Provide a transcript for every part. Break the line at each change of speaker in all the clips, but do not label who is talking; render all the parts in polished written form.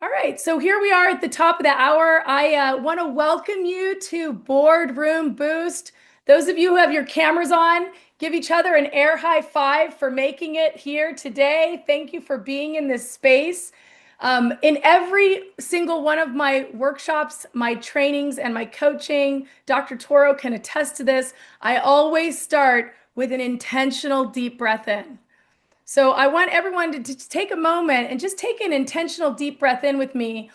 All right, so here we are at the top of the hour. I want to welcome you to Boardroom Boost. Those of you who have your cameras on, give each other an air high five for making it here today. Thank you for being in this space. In every single one of my workshops, my trainings, and my coaching, Dr. Toro can attest to this. I always start with an intentional deep breath in. So I want everyone to take a moment and just take an intentional deep breath in with me.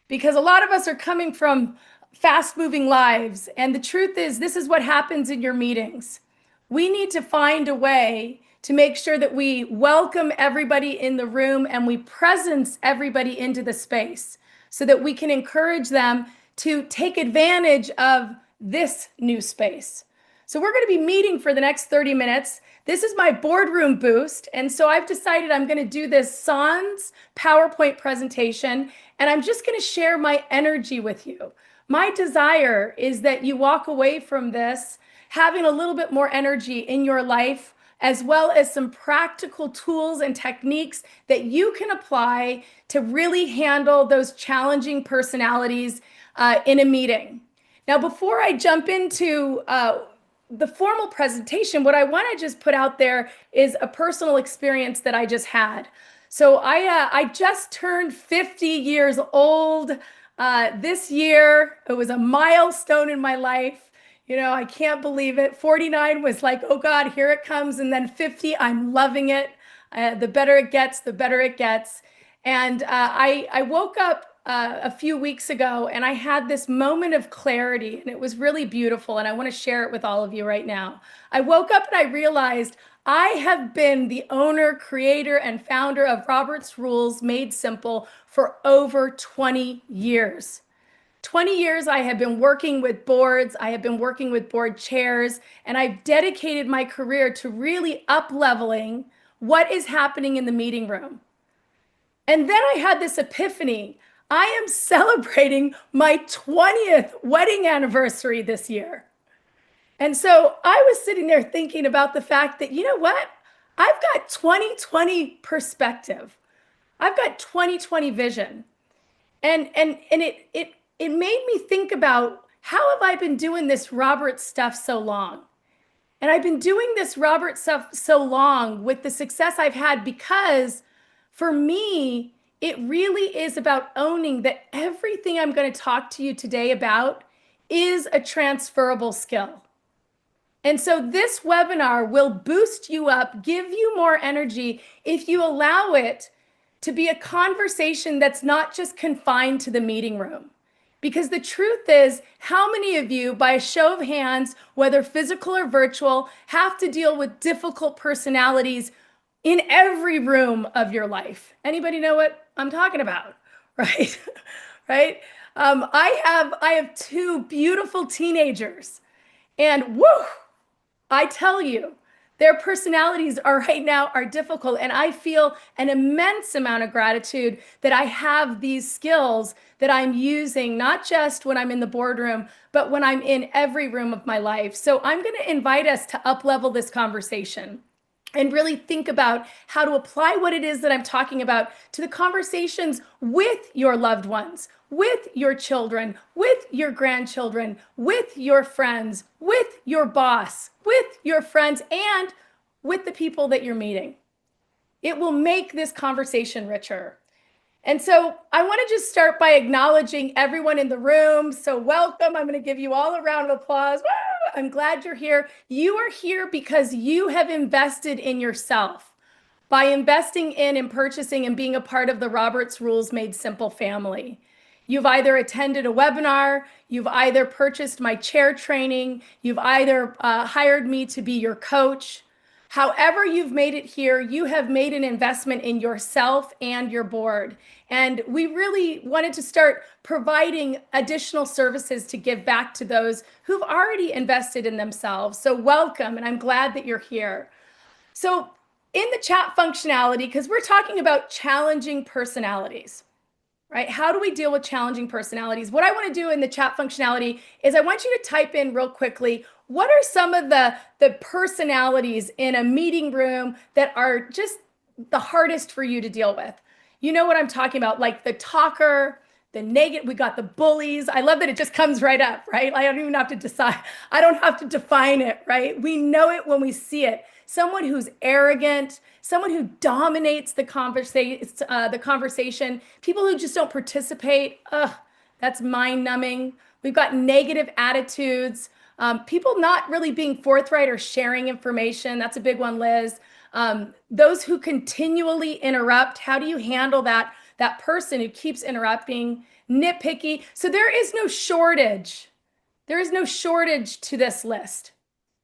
Because a lot of us are coming from fast moving lives. And the truth is, this is what happens in your meetings. We need to find a way to make sure that we welcome everybody in the room and we presence everybody into the space so that we can encourage them to take advantage of this new space. So we're going to be meeting for the next 30 minutes. This is my boardroom boost. And so I've decided I'm going to do this sans PowerPoint presentation, and I'm just going to share my energy with you. My desire is that you walk away from this having a little bit more energy in your life, as well as some practical tools and techniques that you can apply to really handle those challenging personalities in a meeting. Now, before I jump into the formal presentation, what I want to just put out there is a personal experience that I just had. So I just turned 50 years old this year. It was a milestone in my life. You know, I can't believe it. 49 was like, oh God, here it comes. And then 50, I'm loving it. The better it gets, the better it gets. And I woke up a few weeks ago and I had this moment of clarity, and it was really beautiful. And I want to share it with all of you right now. I woke up and I realized I have been the owner, creator, and founder of Robert's Rules Made Simple for over 20 years. 20 years I have been working with boards, I have been working with board chairs, and I've dedicated my career to really up-leveling what is happening in the meeting room. And then I had this epiphany. I am celebrating my 20th wedding anniversary this year. And so I was sitting there thinking about the fact that, you know what? I've got 2020 perspective. I've got 2020 vision. And it made me think about, how have I been doing this Robert stuff so long? And I've been doing this Robert stuff so long with the success I've had because for me, it really is about owning that everything I'm going to talk to you today about is a transferable skill. And so this webinar will boost you up, give you more energy if you allow it to be a conversation that's not just confined to the meeting room. Because the truth is, how many of you, by a show of hands, whether physical or virtual, have to deal with difficult personalities in every room of your life? Anybody know what I'm talking about, right? Right? I have two beautiful teenagers, and woo, I tell you, their personalities are right now are difficult, and I feel an immense amount of gratitude that I have these skills that I'm using, not just when I'm in the boardroom, but when I'm in every room of my life. So I'm going to invite us to up-level this conversation and really think about how to apply what it is that I'm talking about to the conversations with your loved ones, with your children, with your grandchildren, with your friends, with your boss, with your friends, and with the people that you're meeting. It will make this conversation richer. And so I want to just start by acknowledging everyone in the room. So welcome. I'm going to give you all a round of applause. Woo! I'm glad you're here. You are here because you have invested in yourself by investing in and purchasing and being a part of the Robert's Rules Made Simple family. You've either attended a webinar, you've either purchased my chair training, you've either hired me to be your coach. However you've made it here, you have made an investment in yourself and your board. And we really wanted to start providing additional services to give back to those who've already invested in themselves. So welcome, and I'm glad that you're here. So in the chat functionality, because we're talking about challenging personalities, right? How do we deal with challenging personalities? What I want to do in the chat functionality is I want you to type in real quickly, what are some of the personalities in a meeting room that are just the hardest for you to deal with. You know what I'm talking about, like the talker, the negative, we got the bullies. I love that it just comes right up, right? I don't even have to decide. I don't have to define it, right? We know it when we see it. Someone who's arrogant, someone who dominates the conversation, people who just don't participate. Ugh, that's mind numbing. We've got negative attitudes, people not really being forthright or sharing information. That's a big one, Liz. Those who continually interrupt. How do you handle that? That person who keeps interrupting, nitpicky. So there is no shortage. There is no shortage to this list.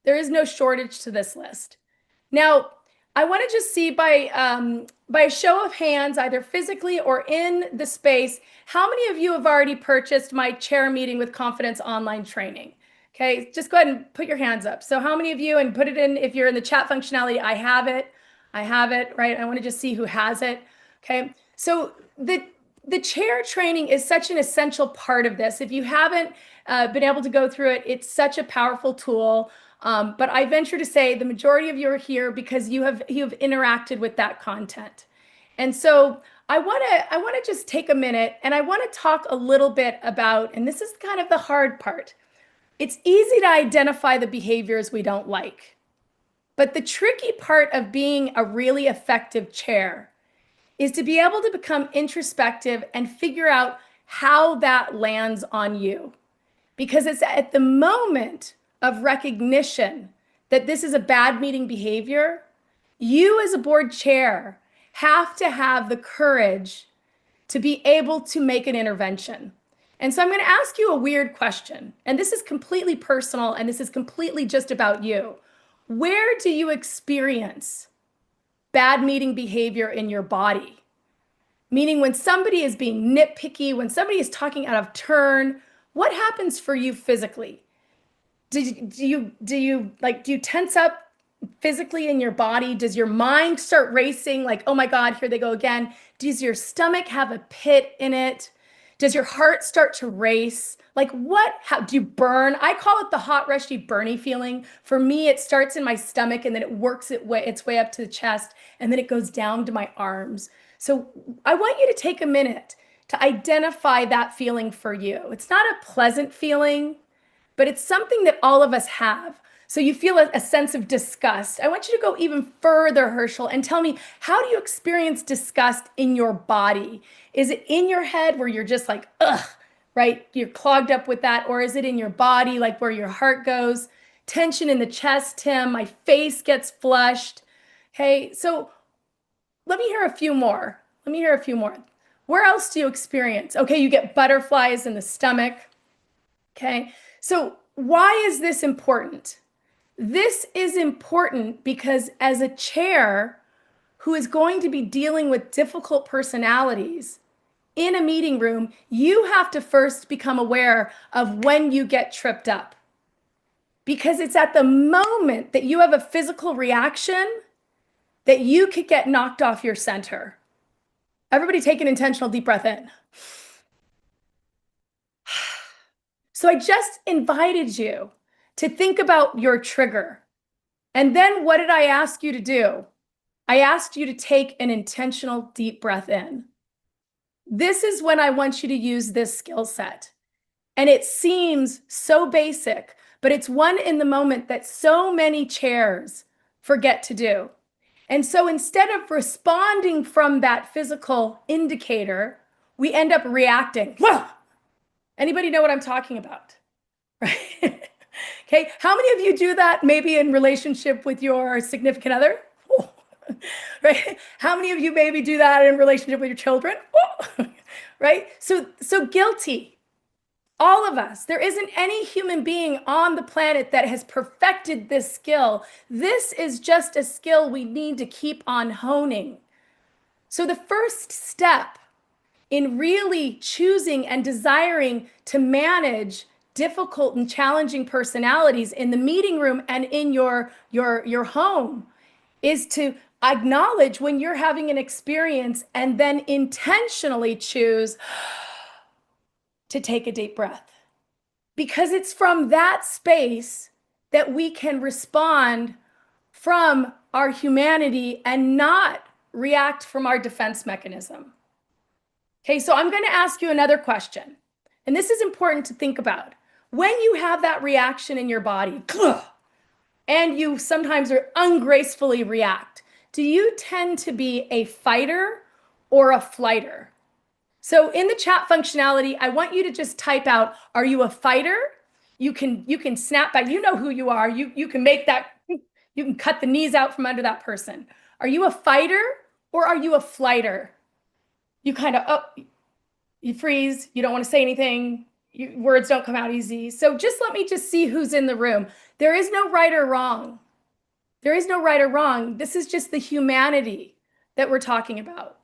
There is no shortage to this list. Now, I want to just see by a show of hands, either physically or in the space, how many of you have already purchased my Chair Meeting with Confidence online training? Okay, just go ahead and put your hands up. So how many of you, and put it in, if you're in the chat functionality, I have it, right? I want to just see who has it. Okay, so the chair training is such an essential part of this. If you haven't been able to go through it, it's such a powerful tool. But I venture to say the majority of you are here because you have interacted with that content. And so I want to just take a minute and I want to talk a little bit about, and this is kind of the hard part. It's easy to identify the behaviors we don't like. But the tricky part of being a really effective chair is to be able to become introspective and figure out how that lands on you. Because it's at the moment of recognition that this is a bad meeting behavior, you as a board chair have to have the courage to be able to make an intervention. And so I'm going to ask you a weird question, and this is completely personal, and this is completely just about you. Where do you experience bad meeting behavior in your body? Meaning when somebody is being nitpicky, when somebody is talking out of turn, what happens for you physically? Do you tense up physically in your body? Does your mind start racing like, oh my God, here they go again? Does your stomach have a pit in it? Does your heart start to race? Like how do you burn? I call it the hot, rusty, burny feeling. For me, it starts in my stomach and then it works its way up to the chest and then it goes down to my arms. So I want you to take a minute to identify that feeling for you. It's not a pleasant feeling, but it's something that all of us have. So you feel a sense of disgust. I want you to go even further, Herschel, and tell me, how do you experience disgust in your body? Is it in your head where you're just like, ugh, right? You're clogged up with that. Or is it in your body, like where your heart goes? Tension in the chest, Tim, my face gets flushed. Okay, so let me hear a few more. Where else do you experience? Okay, you get butterflies in the stomach. Okay, so why is this important? This is important because as a chair who is going to be dealing with difficult personalities in a meeting room, you have to first become aware of when you get tripped up. Because it's at the moment that you have a physical reaction that you could get knocked off your center. Everybody take an intentional deep breath in. So I just invited you to think about your trigger. And then what did I ask you to do? I asked you to take an intentional deep breath in. This is when I want you to use this skill set. And it seems so basic, but it's one in the moment that so many chairs forget to do. And so instead of responding from that physical indicator, we end up reacting. Well, anybody know what I'm talking about? Right? Okay, how many of you do that maybe in relationship with your significant other? Oh. Right? How many of you maybe do that in relationship with your children? Oh. Right? So guilty. All of us. There isn't any human being on the planet that has perfected this skill. This is just a skill we need to keep on honing. So the first step in really choosing and desiring to manage difficult and challenging personalities in the meeting room and in your home is to acknowledge when you're having an experience and then intentionally choose to take a deep breath. Because it's from that space that we can respond from our humanity and not react from our defense mechanism. Okay, so I'm going to ask you another question. And this is important to think about. When you have that reaction in your body, and you sometimes are ungracefully react, do you tend to be a fighter or a flighter? So in the chat functionality, I want you to just type out, are you a fighter? You can snap back. You know who you are. You can make that, you can cut the knees out from under that person. Are you a fighter or are you a flighter? You kind of, oh, you freeze. You don't want to say anything. Words don't come out easy. So just let me just see who's in the room. There is no right or wrong. There is no right or wrong. This is just the humanity that we're talking about,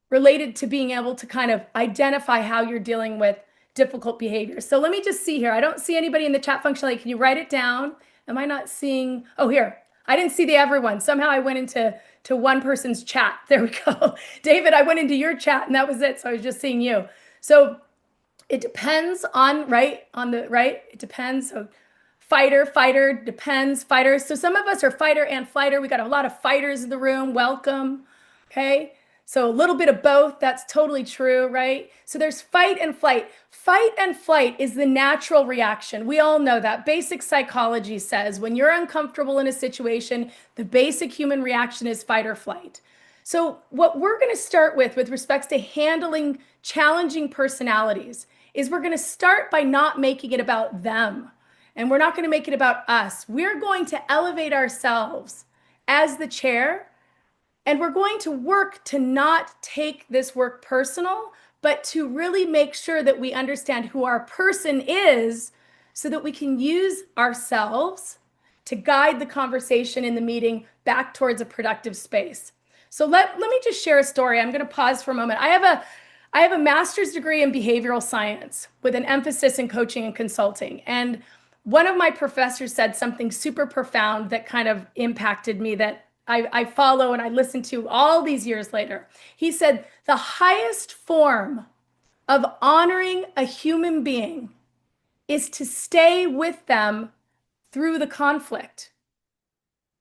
related to being able to kind of identify how you're dealing with difficult behavior. So let me just see here. I don't see anybody in the chat function. Like, can you write it down? Am I not seeing? Oh, here. I didn't see the everyone. Somehow I went into one person's chat. There we go. David, I went into your chat and that was it. So I was just seeing you. So it depends on, it depends. So fighter, depends, fighter. So some of us are fighter and flighter. We got a lot of fighters in the room. Welcome. Okay. So a little bit of both. That's totally true, right? So there's fight and flight. Fight and flight is the natural reaction. We all know that. Basic psychology says when you're uncomfortable in a situation, the basic human reaction is fight or flight. So what we're going to start with respects to handling challenging personalities is we're going to start by not making it about them. And we're not going to make it about us. We're going to elevate ourselves as the chair. And we're going to work to not take this work personal, but to really make sure that we understand who our person is so that we can use ourselves to guide the conversation in the meeting back towards a productive space. So let me just share a story. I'm going to pause for a moment. I have a master's degree in behavioral science with an emphasis in coaching and consulting. And one of my professors said something super profound that kind of impacted me, that I follow and I listen to all these years later. He said, the highest form of honoring a human being is to stay with them through the conflict.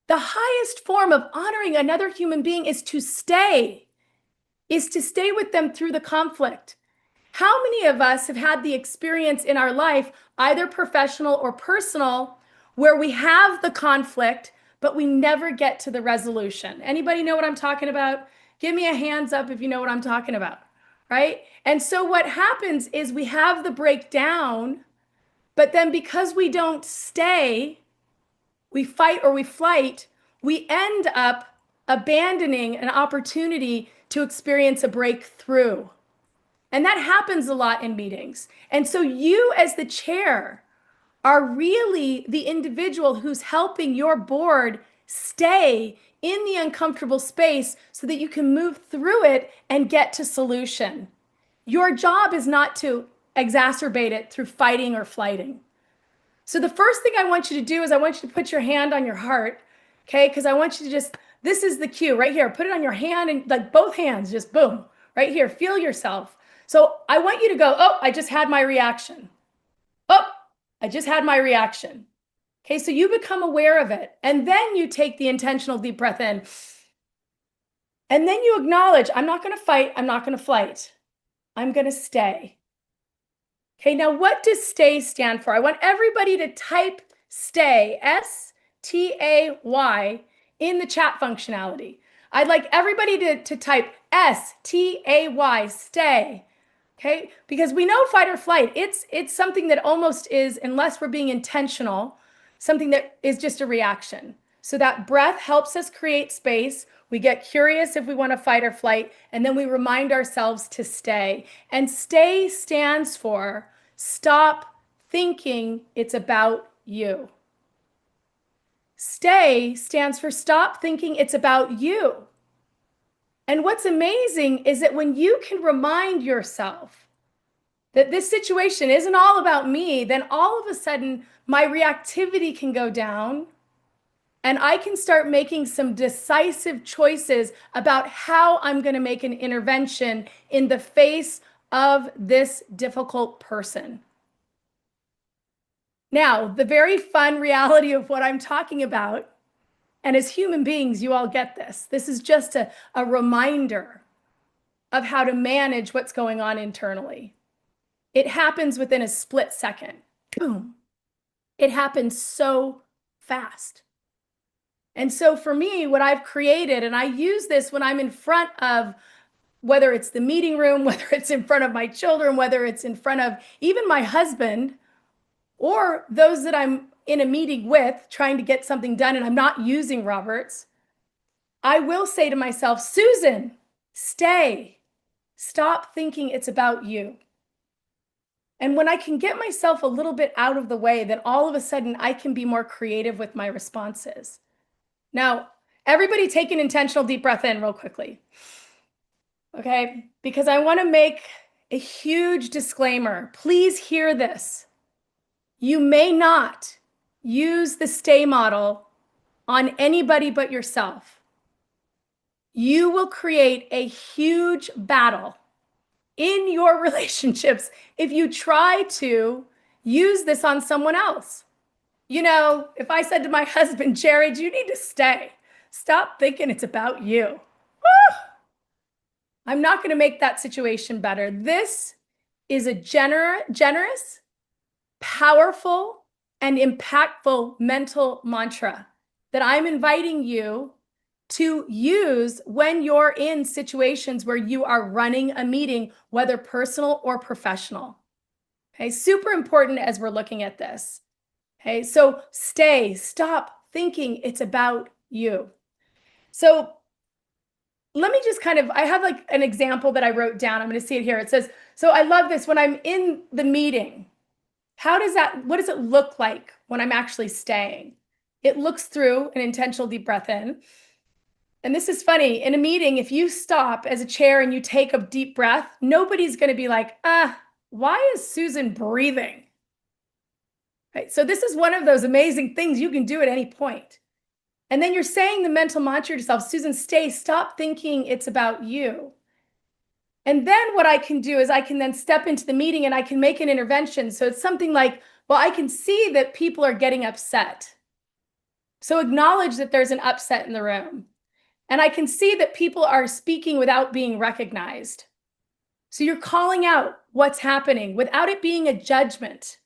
The highest form of honoring another human being is to stay with them through the conflict. How many of us have had the experience in our life, either professional or personal, where we have the conflict, but we never get to the resolution? Anybody know what I'm talking about? Give me a hands up if you know what I'm talking about, right? And so what happens is we have the breakdown, but then because we don't stay, we fight or we flight, we end up abandoning an opportunity to experience a breakthrough. And that happens a lot in meetings. And so you as the chair are really the individual who's helping your board stay in the uncomfortable space so that you can move through it and get to solution. Your job is not to exacerbate it through fighting or flighting. So the first thing I want you to do is I want you to put your hand on your heart, okay? Because I want you to just, this is the cue right here. Put it on your hand and like both hands, just boom, right here. Feel yourself. So I want you to go, oh, I just had my reaction. Oh, I just had my reaction. Okay, so you become aware of it. And then you take the intentional deep breath in. And then you acknowledge, I'm not going to fight. I'm not going to flight. I'm going to stay. Okay, now what does stay stand for? I want everybody to type stay, S-T-A-Y, in the chat functionality. I'd like everybody to type S-T-A-Y, stay. Okay, because we know fight or flight, it's something that almost is, unless we're being intentional, something that is just a reaction. So that breath helps us create space. We get curious if we want to fight or flight, and then we remind ourselves to stay. And stay stands for stop thinking it's about you. Stay stands for stop thinking it's about you. And what's amazing is that when you can remind yourself that this situation isn't all about me, then all of a sudden my reactivity can go down and I can start making some decisive choices about how I'm going to make an intervention in the face of this difficult person. Now, the very fun reality of what I'm talking about And as human beings, you all get this. This is just a reminder of how to manage what's going on internally. It happens within a split second. Boom. It happens so fast. And so for me, what I've created, and I use this when I'm in front of, whether it's the meeting room, whether it's in front of my children, whether it's in front of even my husband, or those that I'm in a meeting with trying to get something done and I'm not using Roberts, I will say to myself, Susan, stay. Stop thinking it's about you. And when I can get myself a little bit out of the way, then all of a sudden I can be more creative with my responses. Now, everybody take an intentional deep breath in real quickly. Okay? Because I want to make a huge disclaimer. Please hear this. You may not use the stay model on anybody but yourself. You will create a huge battle in your relationships if you try to use this on someone else. You know, if I said to my husband, Jared, you need to stay. Stop thinking it's about you. I'm not going to make that situation better. This is a generous, powerful, and impactful mental mantra that I'm inviting you to use when you're in situations where you are running a meeting, whether personal or professional. Okay, super important as we're looking at this. Okay, so stop thinking it's about you. So let me just I have like an example that I wrote down. I'm going to see it here. It says, so I love this when I'm in the meeting. What does it look like when I'm actually staying? It looks through an intentional deep breath in. And this is funny. In a meeting, if you stop as a chair and you take a deep breath, nobody's going to be like, why is Susan breathing? Right? So this is one of those amazing things you can do at any point. And then you're saying the mental mantra to yourself, Susan, stop thinking it's about you. And then what I can do is I can then step into the meeting and I can make an intervention. So it's something like, well, I can see that people are getting upset. So acknowledge that there's an upset in the room. And I can see that people are speaking without being recognized. So you're calling out what's happening without it being a judgment,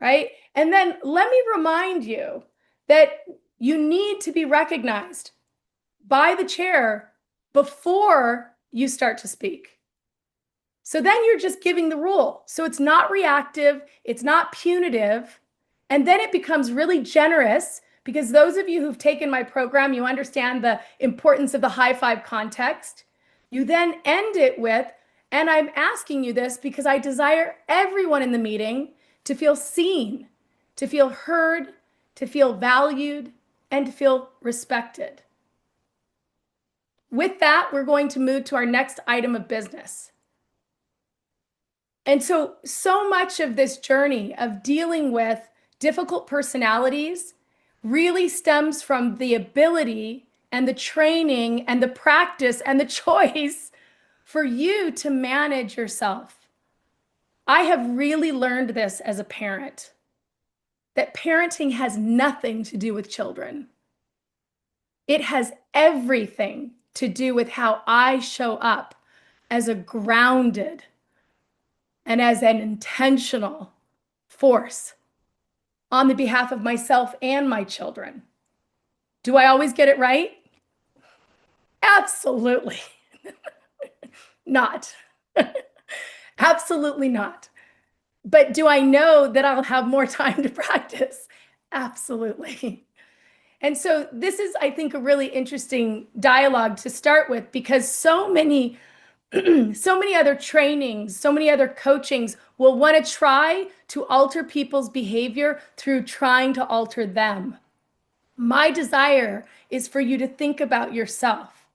right? And then let me remind you that you need to be recognized by the chair before you start to speak. So then you're just giving the rule. So it's not reactive, it's not punitive, and then it becomes really generous, because those of you who've taken my program, you understand the importance of the high five context. You then end it with, and I'm asking you this because I desire everyone in the meeting to feel seen, to feel heard, to feel valued, and to feel respected. With that, we're going to move to our next item of business. And so much of this journey of dealing with difficult personalities really stems from the ability and the training and the practice and the choice for you to manage yourself. I have really learned this as a parent, that parenting has nothing to do with children. It has everything to do with how I show up as a grounded and as an intentional force on the behalf of myself and my children. Do I always get it right? Absolutely not. Absolutely not. But do I know that I'll have more time to practice? Absolutely. And so this is, I think, a really interesting dialogue to start with, because so many other trainings, so many other coachings will want to try to alter people's behavior through trying to alter them. My desire is for you to think about yourself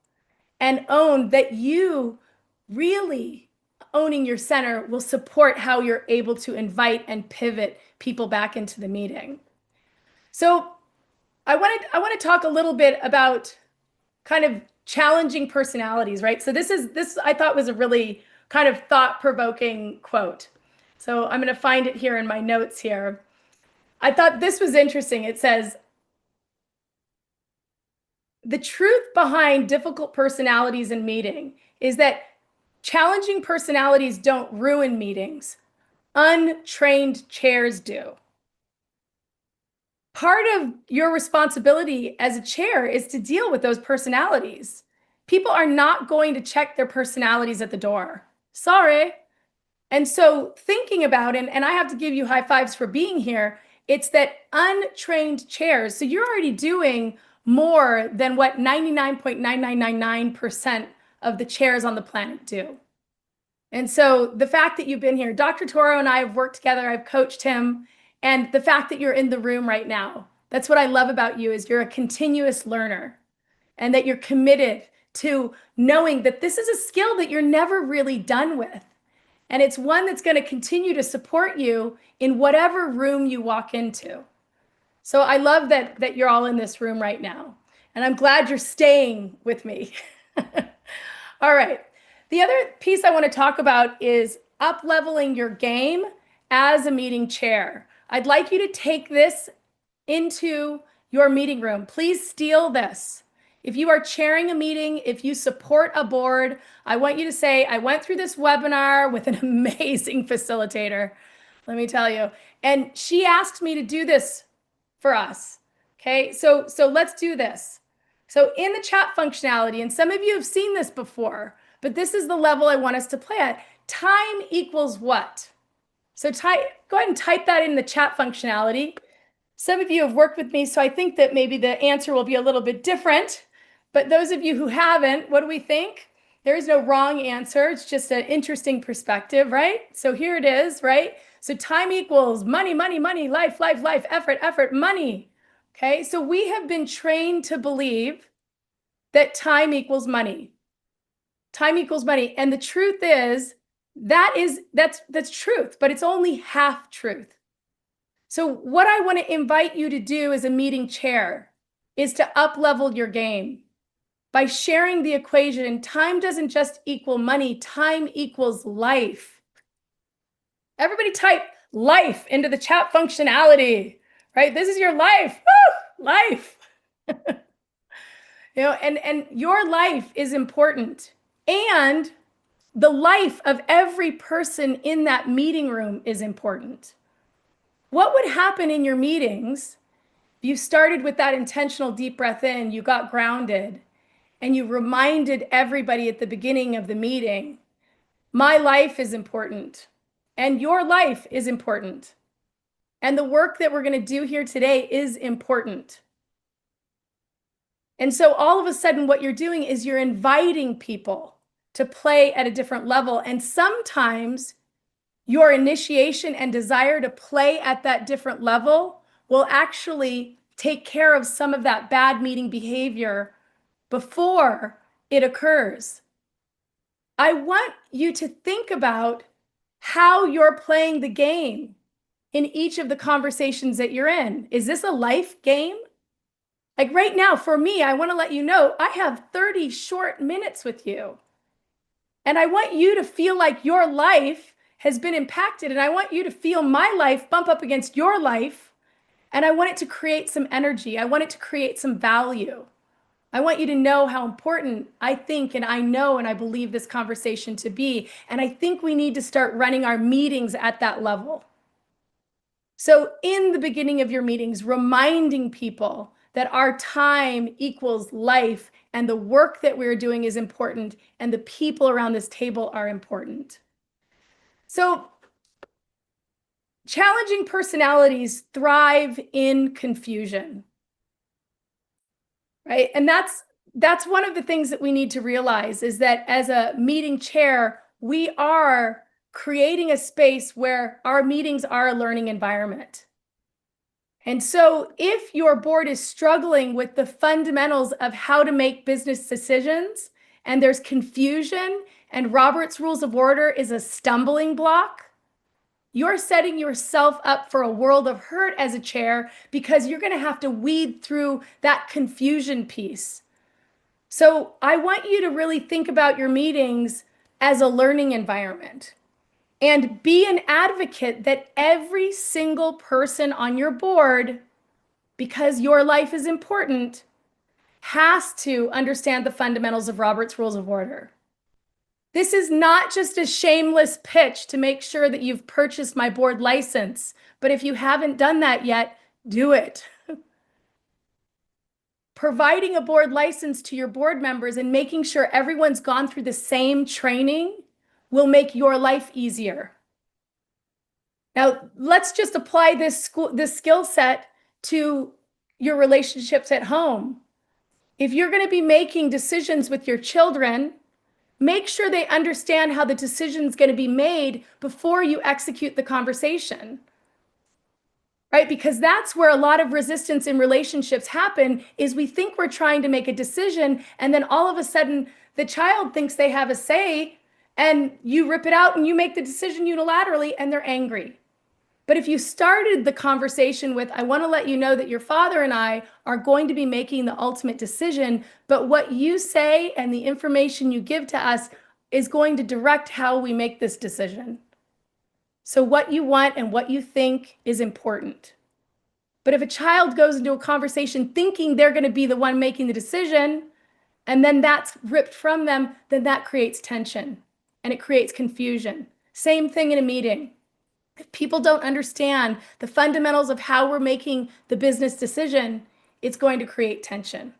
and own that you really owning your center will support how you're able to invite and pivot people back into the meeting. So I want to talk a little bit about kind of challenging personalities, right? So this I thought was a really kind of thought-provoking quote. So I'm going to find it here in my notes here. I thought this was interesting. It says, the truth behind difficult personalities in meeting is that challenging personalities don't ruin meetings. Untrained chairs do. Part of your responsibility as a chair is to deal with those personalities. People are not going to check their personalities at the door. Sorry. And so thinking about, and I have to give you high fives for being here, it's that untrained chairs. So you're already doing more than what 99.9999% of the chairs on the planet do. And so the fact that you've been here, Dr. Toro and I have worked together, I've coached him, and the fact that you're in the room right now, that's what I love about you is you're a continuous learner and that you're committed to knowing that this is a skill that you're never really done with. And it's one that's going to continue to support you in whatever room you walk into. So I love that you're all in this room right now. And I'm glad you're staying with me. All right. The other piece I want to talk about is up-leveling your game as a meeting chair. I'd like you to take this into your meeting room. Please steal this. If you are chairing a meeting, if you support a board, I want you to say, I went through this webinar with an amazing facilitator, let me tell you. And she asked me to do this for us. Okay, so let's do this. So in the chat functionality, and some of you have seen this before, but this is the level I want us to play at. Time equals what? So go ahead and type that in the chat functionality. Some of you have worked with me, so I think that maybe the answer will be a little bit different. But those of you who haven't, what do we think? There is no wrong answer. It's just an interesting perspective, right? So here it is, right? So time equals money, money, money, life, life, life, effort, effort, money. Okay, so we have been trained to believe that time equals money. Time equals money. And the truth is, that's truth, but it's only half truth. So what I want to invite you to do as a meeting chair is to up-level your game by sharing the equation. Time doesn't just equal money, time equals life. Everybody type life into the chat functionality, right? This is your life. Woo! Life. You know, and your life is important. And the life of every person in that meeting room is important. What would happen in your meetings if you started with that intentional deep breath in, you got grounded, and you reminded everybody at the beginning of the meeting, my life is important, and your life is important, and the work that we're going to do here today is important. And so all of a sudden, what you're doing is you're inviting people to play at a different level. And sometimes your initiation and desire to play at that different level will actually take care of some of that bad meeting behavior before it occurs. I want you to think about how you're playing the game in each of the conversations that you're in. Is this a life game? Like right now, for me, I want to let you know I have 30 short minutes with you. And I want you to feel like your life has been impacted. And I want you to feel my life bump up against your life. And I want it to create some energy. I want it to create some value. I want you to know how important I think and I know and I believe this conversation to be. And I think we need to start running our meetings at that level. So in the beginning of your meetings, reminding people that our time equals life and the work that we're doing is important and the people around this table are important. So challenging personalities thrive in confusion, right? And that's one of the things that we need to realize is that as a meeting chair, we are creating a space where our meetings are a learning environment. And so if your board is struggling with the fundamentals of how to make business decisions and there's confusion and Robert's Rules of Order is a stumbling block, you're setting yourself up for a world of hurt as a chair because you're going to have to weed through that confusion piece. So I want you to really think about your meetings as a learning environment. And be an advocate that every single person on your board, because your life is important, has to understand the fundamentals of Robert's Rules of Order. This is not just a shameless pitch to make sure that you've purchased my board license, but if you haven't done that yet, do it. Providing a board license to your board members and making sure everyone's gone through the same training will make your life easier. Now, let's just apply this skill set to your relationships at home. If you're going to be making decisions with your children, make sure they understand how the decision is going to be made before you execute the conversation. Right? Because that's where a lot of resistance in relationships happen, is we think we're trying to make a decision, and then all of a sudden the child thinks they have a say, and you rip it out and you make the decision unilaterally, and they're angry. But if you started the conversation with, I want to let you know that your father and I are going to be making the ultimate decision, but what you say and the information you give to us is going to direct how we make this decision. So what you want and what you think is important. But if a child goes into a conversation thinking they're going to be the one making the decision, and then that's ripped from them, then that creates tension and it creates confusion. Same thing in a meeting. If people don't understand the fundamentals of how we're making the business decision, it's going to create tension.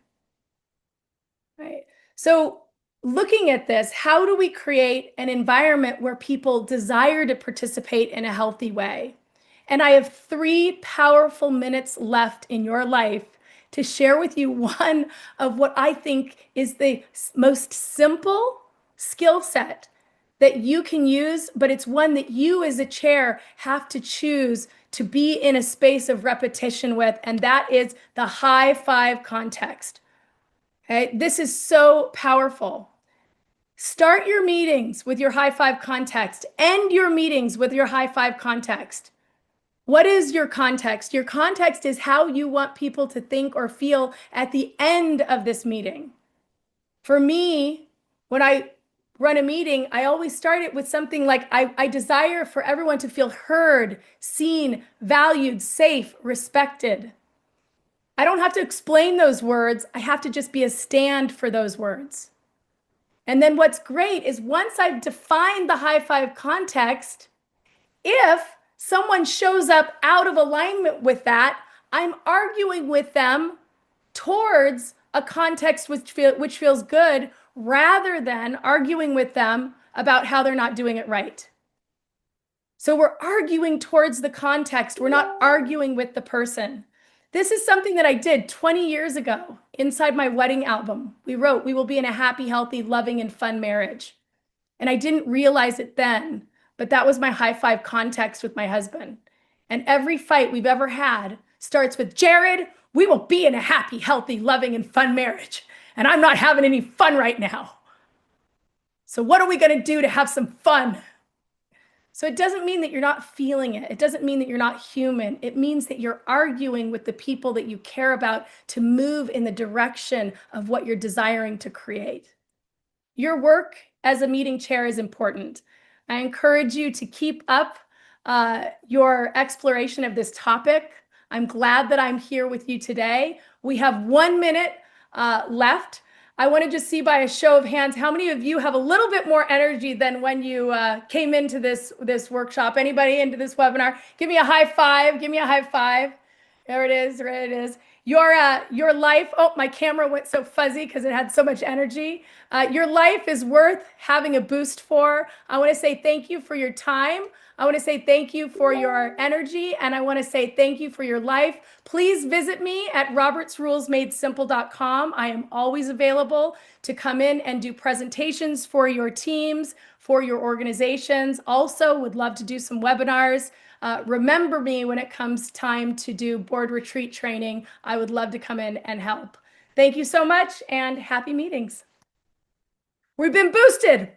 Right? So looking at this, how do we create an environment where people desire to participate in a healthy way? And I have 3 powerful minutes left in your life to share with you one of what I think is the most simple skill set that you can use, but it's one that you as a chair have to choose to be in a space of repetition with, and that is the high five context. Okay? This is so powerful. Start your meetings with your high five context. End your meetings with your high five context. What is your context? Your context is how you want people to think or feel at the end of this meeting. For me, when I run a meeting, I always start it with something like, I desire for everyone to feel heard, seen, valued, safe, respected. I don't have to explain those words. I have to just be a stand for those words. And then what's great is once I've defined the high five context, if someone shows up out of alignment with that, I'm arguing with them towards a context which feels good, rather than arguing with them about how they're not doing it right. So we're arguing towards the context. We're not arguing with the person. This is something that I did 20 years ago inside my wedding album. We wrote, "We will be in a happy, healthy, loving, and fun marriage." And I didn't realize it then, but that was my high five context with my husband. And every fight we've ever had starts with, "Jared, we will be in a happy, healthy, loving, and fun marriage. And I'm not having any fun right now. So what are we going to do to have some fun?" So it doesn't mean that you're not feeling it. It doesn't mean that you're not human. It means that you're arguing with the people that you care about to move in the direction of what you're desiring to create. Your work as a meeting chair is important. I encourage you to keep up your exploration of this topic. I'm glad that I'm here with you today. We have 1 minute left. I want to just see by a show of hands, how many of you have a little bit more energy than when you came into this workshop? Anybody into this webinar? Give me a high five. Give me a high five. There it is. There it is. Your life. Oh, my camera went so fuzzy because it had so much energy. Your life is worth having a boost for. I want to say thank you for your time. I want to say thank you for your energy, and I want to say thank you for your life. Please visit me at robertsrulesmadesimple.com. I am always available to come in and do presentations for your teams, for your organizations. Also, would love to do some webinars. Remember me when it comes time to do board retreat training. I would love to come in and help. Thank you so much, and happy meetings. We've been boosted.